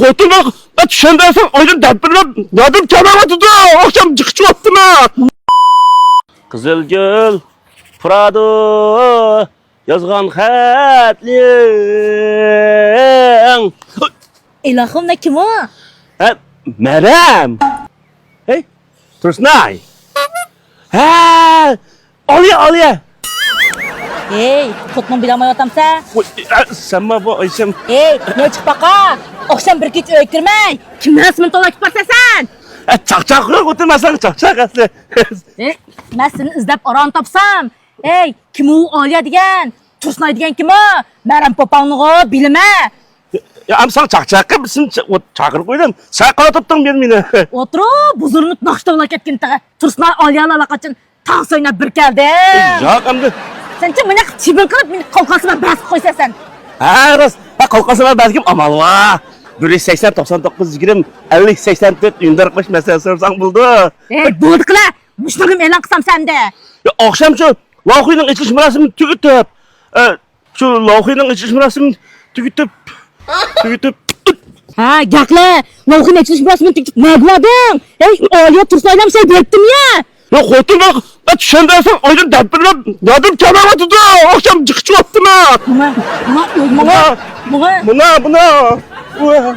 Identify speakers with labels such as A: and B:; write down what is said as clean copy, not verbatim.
A: Xotinni tushundasan, oydan dabirlab, nadim kamavatdi. Oqshom chiqibdi. Qizilgul, Prado, yozgan xatling.
B: İlahım ne kim o?
A: Ha, Meryem. Hey, Tursnay. Ha, Aliye.
B: Hey, tutmam bilemay otamsa.
A: Sen bu isim.
B: Hey, ne çık baka? Akşam bir git öykürmey. Kimden ismini dolaşıp varsa sen?
A: Çak yok oturmasan çak aslı.
B: Ben seni izlep aran tapsam. Hey, kim o Aliye diyen? Tursnay diyen kim o? Meryem Popanlığı bilime.
A: Ya am sen çak bizim çakır koydun. Sen kala tuttun beni.
B: Oturu buzurunu nakştavla ketkin tağı. Tursnay Aliye'yle alakacın. Tağ soyuna bir geldi.
A: Ya amdı.
B: Sen kim bana çibin kılıp beni kalkasıma basıp koysa sen.
A: Ha ras. Bak kalkasına belki amal var. 180 99 20 50 84 145 mesela sorsan buldu.
B: Hey, buldu kıla. Müşterim elan kısam sende.
A: Ya akşam şu Lahuy'un içiş merasimini tüketip şu Lahuy'un içiş merasimini tüketip
B: Ha, yakla. Lavukun açılış burasını tık tık nagladın. Hey, Aliye Tursnay'la bir şey diyettim ya.
A: ya xotinni tushundasan, oydan dabirlab, nadim kamavatdi. Oqshom chiqibdi.
B: Buna, buna, buna, buna.
A: Buna.